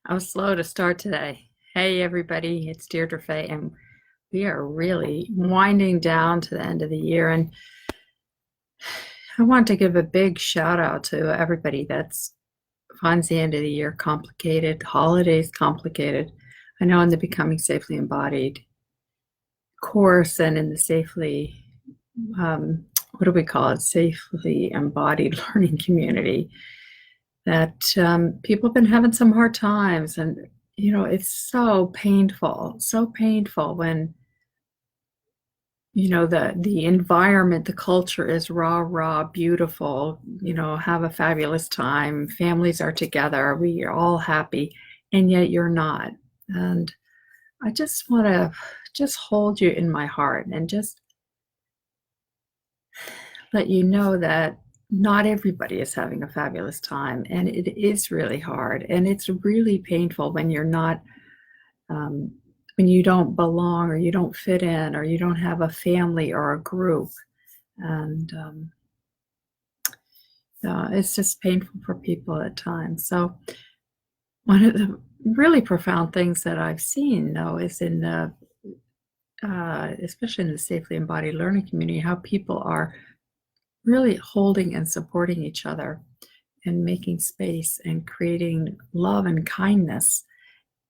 I was slow to start today. Hey, everybody, it's Deirdre Faye, and we are really winding down to the end of the year. And I want to give a big shout out to everybody that's finds the end of the year complicated, holidays complicated. I know in the Becoming Safely Embodied course and in the what do we call it? Safely Embodied Learning Community, that people have been having some hard times. And it's so painful when the environment, the culture is rah beautiful, have a fabulous time, families are together, we are all happy, and yet you're not. And I just want to just hold you in my heart and just let you know that not everybody is having a fabulous time, and it is really hard, and it's really painful when you're not when you don't belong, or you don't fit in, or you don't have a family or a group. And it's just painful for people at times. So one of the really profound things that I've seen, though, is in the especially in the Safely Embodied Learning community, how people are really holding and supporting each other and making space and creating love and kindness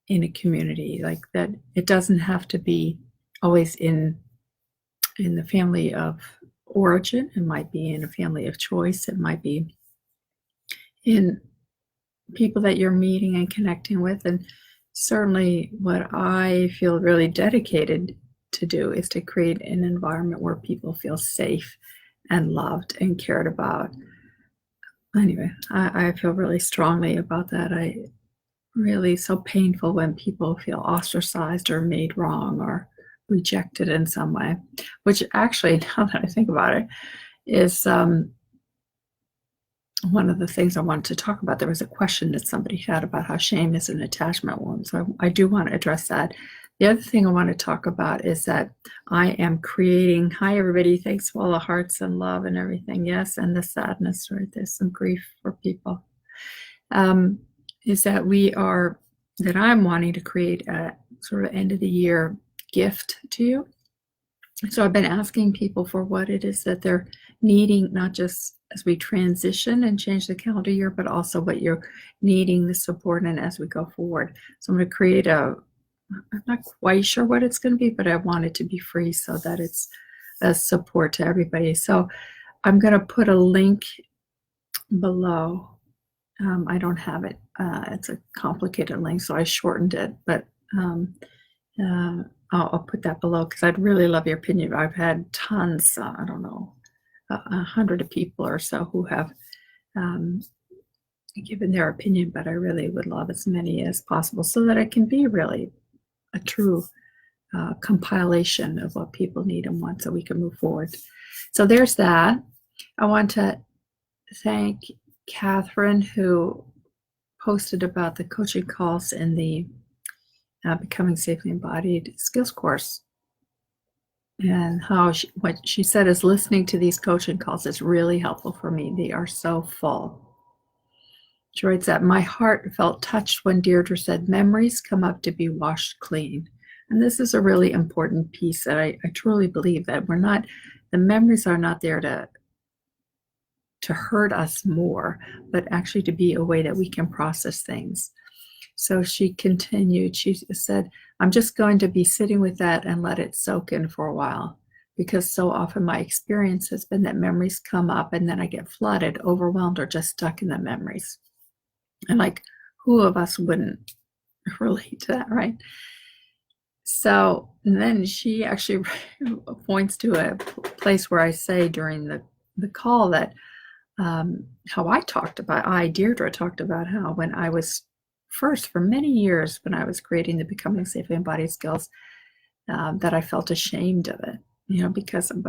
in a community. Like that, it doesn't have to be always in the family of origin. It might be in a family of choice. It might be in people that you're meeting and connecting with. And certainly what I feel really dedicated to do is to create an environment where people feel safe and loved and cared about. Anyway, I feel really strongly about that. Really so painful when people feel ostracized or made wrong or rejected in some way, which actually, now that I think about it, is one of the things I wanted to talk about. There was a question that somebody had about how shame is an attachment wound. So I do want to address that. The other thing I want to talk about is that I am creating, hi everybody, thanks for all the hearts and love and everything. Yes, and the sadness, right? There's some grief for people. Is that I'm wanting to create a sort of end of the year gift to you. So I've been asking people for what it is that they're needing, not just as we transition and change the calendar year, but also what you're needing the support in as we go forward. So I'm going to create I'm not quite sure what it's going to be, but I want it to be free so that it's a support to everybody. So I'm going to put a link below. I don't have it. It's a complicated link, so I shortened it, but I'll put that below because I'd really love your opinion. I've had tons, I don't know, 100 of people or so who have given their opinion, but I really would love as many as possible so that it can be really a true compilation of what people need and want so we can move forward. So there's that. I want to thank Catherine, who posted about the coaching calls in the Becoming Safely Embodied skills course, and how what she said is listening to these coaching calls is really helpful for me. They are so full. She writes that my heart felt touched when Deirdre said memories come up to be washed clean. And this is a really important piece that I truly believe that the memories are not there to hurt us more, but actually to be a way that we can process things. So she continued, she said, I'm just going to be sitting with that and let it soak in for a while, because so often my experience has been that memories come up and then I get flooded, overwhelmed, or just stuck in the memories. And like, who of us wouldn't relate to that, right? So, and then she actually points to a place where I say during the call that Deirdre talked about how when I was first, for many years, when I was creating the Becoming Safely Embodied skills, that I felt ashamed of it, because of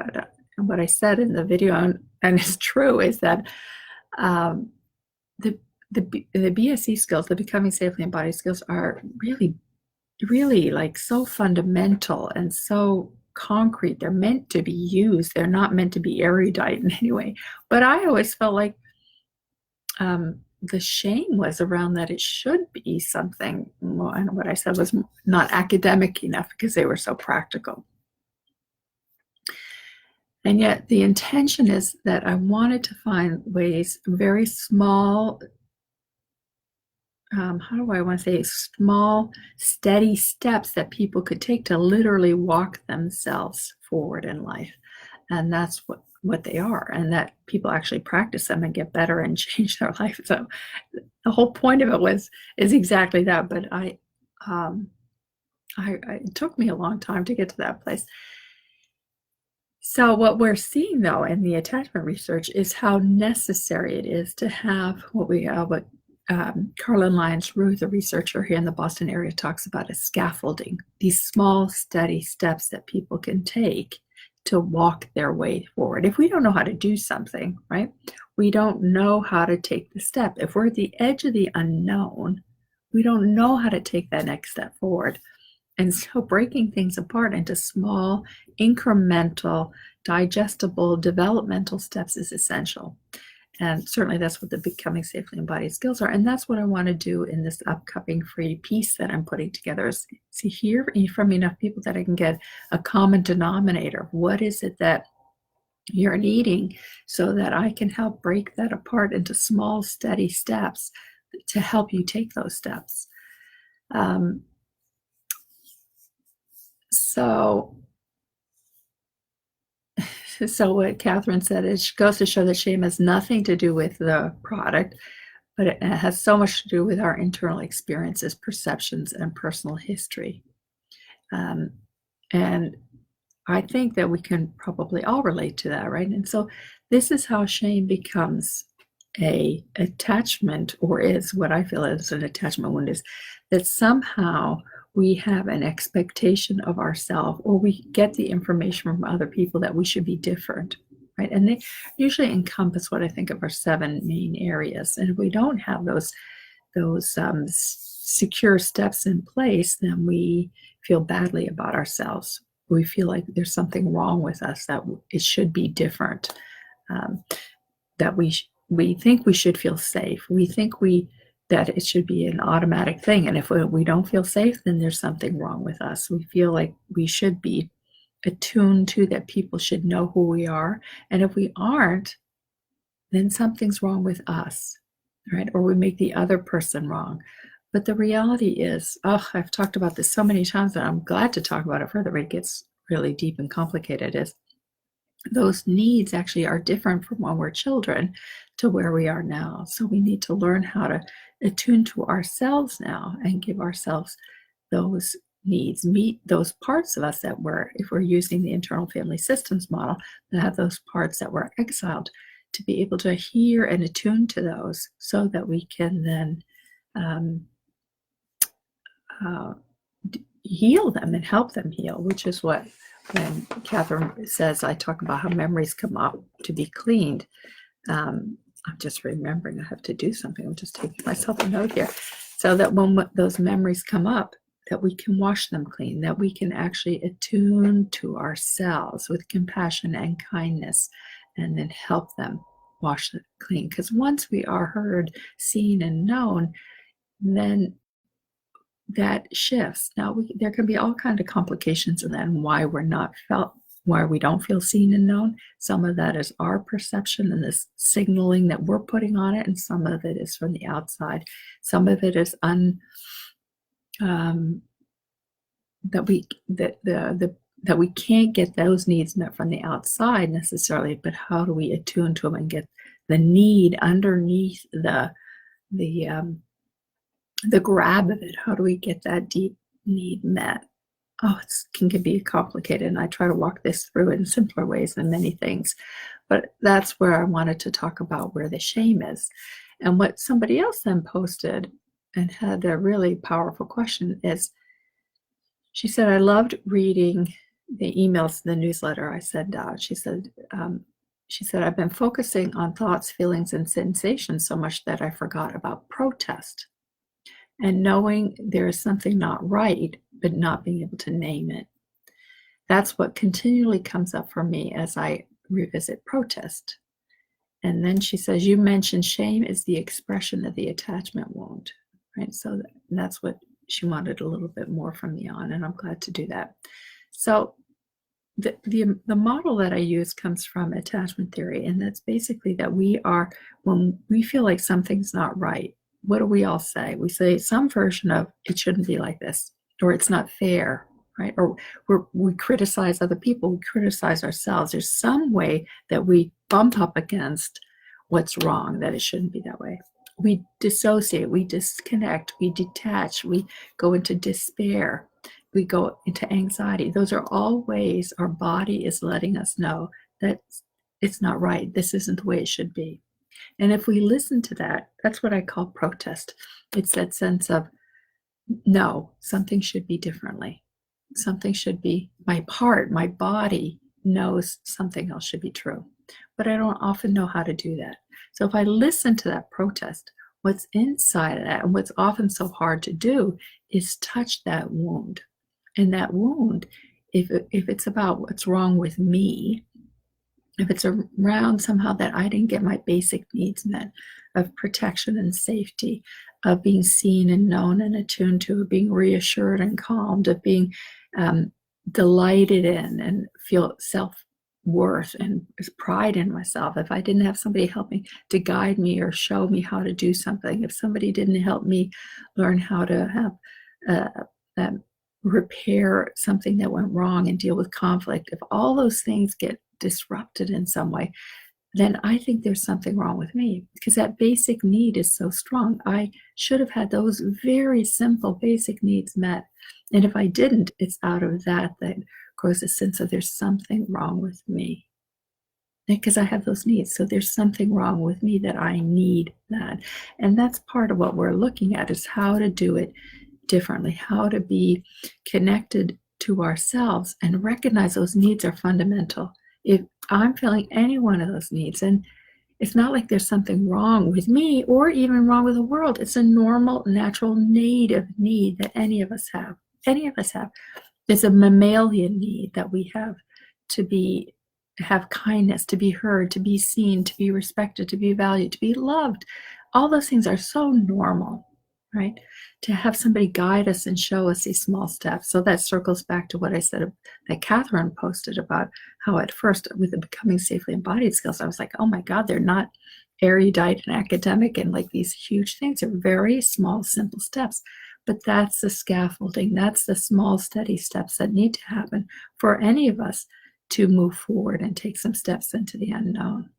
what I said in the video, and it's true, is that the BSE skills, the Becoming Safely Embodied skills, are really, really like so fundamental and so concrete. They're meant to be used. They're not meant to be erudite in any way. But I always felt like the shame was around that it should be something more, and what I said was not academic enough because they were so practical. And yet the intention is that I wanted to find ways, very small, how do I want to say, small, steady steps that people could take to literally walk themselves forward in life. And that's what they are, and that people actually practice them and get better and change their life. So the whole point of it is exactly that. But it took me a long time to get to that place. So what we're seeing, though, in the attachment research is how necessary it is to have what Carlin Lyons-Ruth, a researcher here in the Boston area, talks about as scaffolding, these small, steady steps that people can take to walk their way forward. If we don't know how to do something, right, we don't know how to take the step. If we're at the edge of the unknown, we don't know how to take that next step forward. And so breaking things apart into small, incremental, digestible, developmental steps is essential. And certainly that's what the Becoming Safely Embodied skills are. And that's what I want to do in this upcoming free piece that I'm putting together, is to hear from enough people that I can get a common denominator. What is it that you're needing, so that I can help break that apart into small, steady steps to help you take those steps. So what Catherine said is, she goes to show that shame has nothing to do with the product, but it has so much to do with our internal experiences, perceptions, and personal history. And I think that we can probably all relate to that, right? And so this is how shame becomes a attachment, or is what I feel is an attachment wound, is that somehow we have an expectation of ourselves, or we get the information from other people that we should be different, right? And they usually encompass what I think of our 7 main areas. And if we don't have those secure steps in place, then we feel badly about ourselves. We feel like there's something wrong with us, that it should be different, that we think we should feel safe. We think that it should be an automatic thing. And if we don't feel safe, then there's something wrong with us. We feel like we should be attuned to, that people should know who we are. And if we aren't, then something's wrong with us, right? Or we make the other person wrong. But the reality is, I've talked about this so many times, and I'm glad to talk about it further, but it gets really deep and complicated, is those needs actually are different from when we're children to where we are now. So we need to learn how to attune to ourselves now and give ourselves those needs, meet those parts of us that if we're using the internal family systems model, that have those parts that were exiled, to be able to hear and attune to those, so that we can then heal them and help them heal, which is what, when Catherine says, I talk about how memories come up to be cleaned. I'm just remembering I have to do something. I'm just taking myself a note here. So that when those memories come up, that we can wash them clean, that we can actually attune to ourselves with compassion and kindness, and then help them wash it clean. Because once we are heard, seen, and known, then that shifts. Now, there can be all kinds of complications in that, and why we don't feel seen and known. Some of that is our perception and this signaling that we're putting on it, and some of it is from the outside. Some of it is that we can't get those needs met from the outside necessarily, but how do we attune to them and get the need underneath the grab of it? How do we get that deep need met? It can be complicated, and I try to walk this through in simpler ways than many things. But that's where I wanted to talk about where the shame is. And what somebody else then posted and had a really powerful question is, she said, I loved reading the emails, the newsletter I send out. She said, I've been focusing on thoughts, feelings, and sensations so much that I forgot about protest. And knowing there is something not right, but not being able to name it. That's what continually comes up for me as I revisit protest. And then she says, you mentioned shame is the expression of the attachment wound, right? So that's what she wanted a little bit more from me on, and I'm glad to do that. So the model that I use comes from attachment theory, and that's basically that when we feel like something's not right, what do we all say? We say some version of it shouldn't be like this, or it's not fair, right? Or we criticize other people, we criticize ourselves. There's some way that we bump up against what's wrong, that it shouldn't be that way. We dissociate, we disconnect, we detach, we go into despair, we go into anxiety. Those are all ways our body is letting us know that it's not right. This isn't the way it should be. And if we listen to that, that's what I call protest. It's that sense of, no, something should be differently. Something should be, my body knows something else should be true. But I don't often know how to do that. So if I listen to that protest, what's inside of that, and what's often so hard to do, is touch that wound. And that wound, if it's about what's wrong with me, if it's around somehow that I didn't get my basic needs met of protection and safety, of being seen and known and attuned to, of being reassured and calmed, of being delighted in and feel self-worth and pride in myself. If I didn't have somebody help me to guide me or show me how to do something, if somebody didn't help me learn how to have repair something that went wrong and deal with conflict, if all those things get disrupted in some way, then I think there's something wrong with me, because that basic need is so strong. I should have had those very simple basic needs met. And if I didn't, it's out of that grows a sense of there's something wrong with me. Because I have those needs. So there's something wrong with me that I need that. And that's part of what we're looking at, is how to do it differently, how to be connected to ourselves and recognize those needs are fundamental. If I'm feeling any one of those needs, and it's not like there's something wrong with me or even wrong with the world. It's a normal, natural, native need that any of us have. Any of us have. It's a mammalian need that we have to have kindness, to be heard, to be seen, to be respected, to be valued, to be loved. All those things are so normal, right? To have somebody guide us and show us these small steps. So that circles back to what I said that Catherine posted about how at first with the Becoming Safely Embodied skills, I was like, oh my God, they're not erudite and academic and like these huge things. They're very small, simple steps. But that's the scaffolding. That's the small, steady steps that need to happen for any of us to move forward and take some steps into the unknown.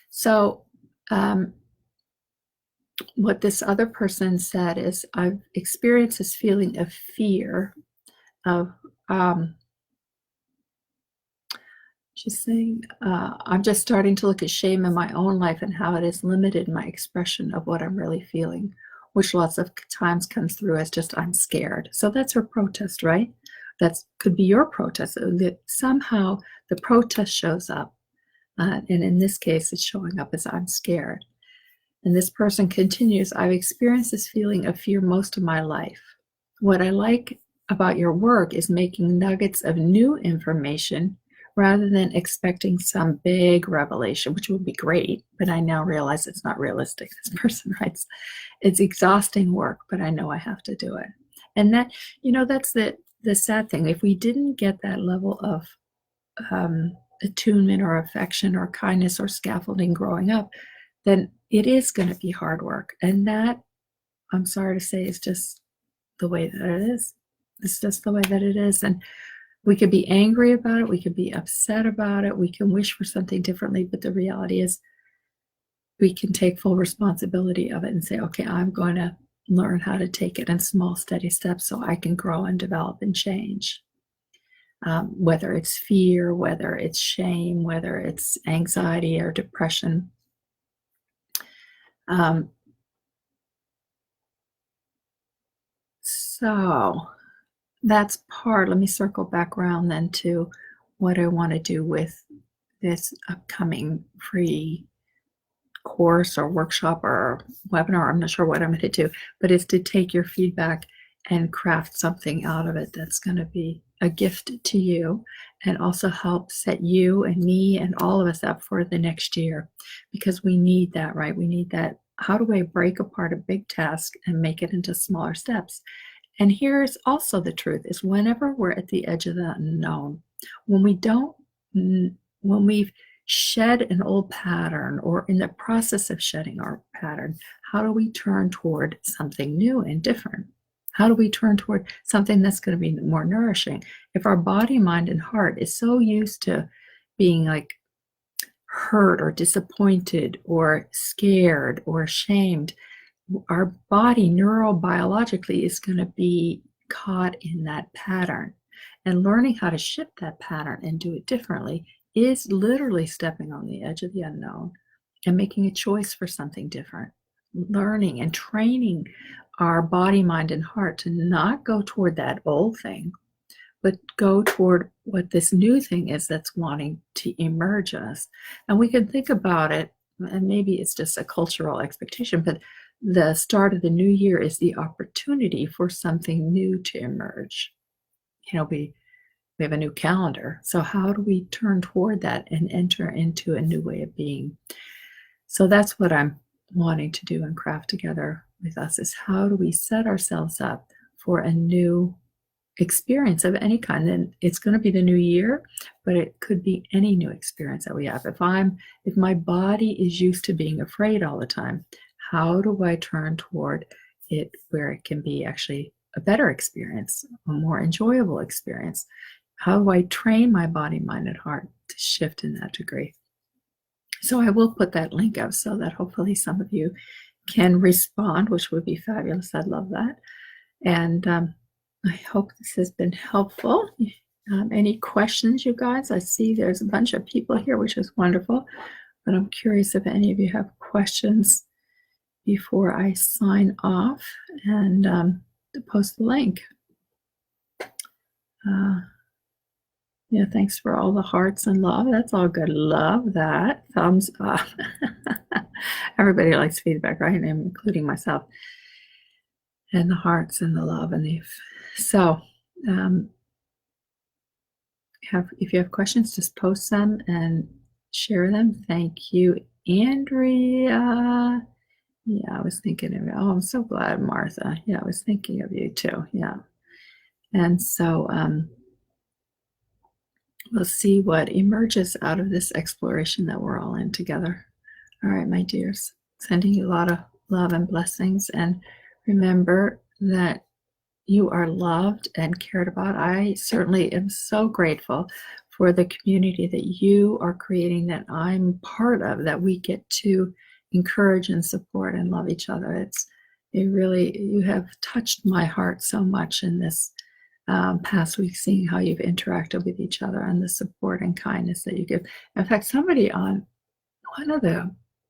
So, what this other person said is, I've experienced this feeling of fear of, she's saying, I'm just starting to look at shame in my own life and how it has limited my expression of what I'm really feeling, which lots of times comes through as just, I'm scared. So that's her protest, right? That could be your protest, that somehow the protest shows up. And in this case, it's showing up as, I'm scared. And this person continues, I've experienced this feeling of fear most of my life. What I like about your work is making nuggets of new information rather than expecting some big revelation, which would be great, but I now realize it's not realistic. This person writes, it's exhausting work, but I know I have to do it. And that, that's the sad thing. If we didn't get that level of attunement or affection or kindness or scaffolding growing up, then it is going to be hard work. And that, I'm sorry to say, is just the way that it is. It's just the way that it is. And we could be angry about it. We could be upset about it. We can wish for something differently. But the reality is we can take full responsibility of it and say, okay, I'm going to learn how to take it in small, steady steps so I can grow and develop and change. Whether it's fear, whether it's shame, whether it's anxiety or depression. So that's part. Let me circle back around then to what I want to do with this upcoming free course or workshop or webinar. I'm not sure what I'm going to do, but it's to take your feedback and craft something out of it that's going to be a gift to you and also help set you and me and all of us up for the next year, because we need that, right? We need that. How do I break apart a big task and make it into smaller steps? And here's also the truth is whenever we're at the edge of the unknown, when we don't, when we've shed an old pattern or in the process of shedding our pattern, how do we turn toward something new and different? How do we turn toward something that's going to be more nourishing? If our body, mind, and heart is so used to being like hurt or disappointed or scared or ashamed, our body neurobiologically is going to be caught in that pattern. And learning how to shift that pattern and do it differently is literally stepping on the edge of the unknown and making a choice for something different. Learning and training our body, mind, and heart to not go toward that old thing, but go toward what this new thing is that's wanting to emerge us. And we can think about it, and maybe it's just a cultural expectation, but the start of the new year is the opportunity for something new to emerge. We have a new calendar. So how do we turn toward that and enter into a new way of being? So that's what I'm wanting to do and craft together with us, is how do we set ourselves up for a new experience of any kind. And it's going to be the new year, but it could be any new experience that we have. If my body is used to being afraid all the time, how do I turn toward it where it can be actually a better experience, a more enjoyable experience? How do I train my body, mind, and heart to shift in that degree? So I will put that link up so that hopefully some of you can respond, which would be fabulous. I'd love that. And I hope this has been helpful. Any questions, you guys? I see there's a bunch of people here, which is wonderful. But I'm curious if any of you have questions before I sign off and post the link. Yeah, thanks for all the hearts and love. That's all good. Love that. Thumbs up. Everybody likes feedback, right? Including myself. And the hearts and the love and the... So if you have questions, just post them and share them. Thank you, Andrea. Yeah, I was thinking of it. Oh, I'm so glad, Martha. Yeah, I was thinking of you too. Yeah. And so we'll see what emerges out of this exploration that we're all in together. All right, my dears, sending you a lot of love and blessings. And remember that you are loved and cared about. I certainly am so grateful for the community that you are creating, that I'm part of, that we get to encourage and support and love each other. You have touched my heart so much in this past week, seeing how you've interacted with each other and the support and kindness that you give. In fact, somebody on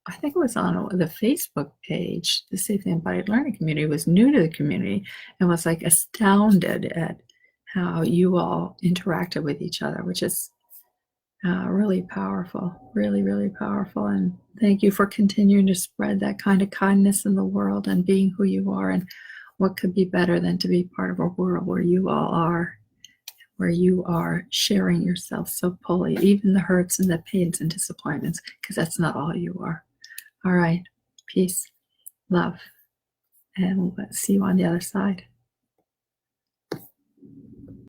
I think it was on the Facebook page, the Safe and Embodied Learning Community, was new to the community and was like astounded at how you all interacted with each other, which is really powerful, really, really powerful. And thank you for continuing to spread that kind of kindness in the world and being who you are. And what could be better than to be part of a world where you all are, where you are sharing yourself so fully, even the hurts and the pains and disappointments, because that's not all you are. All right, peace, love, and we'll see you on the other side.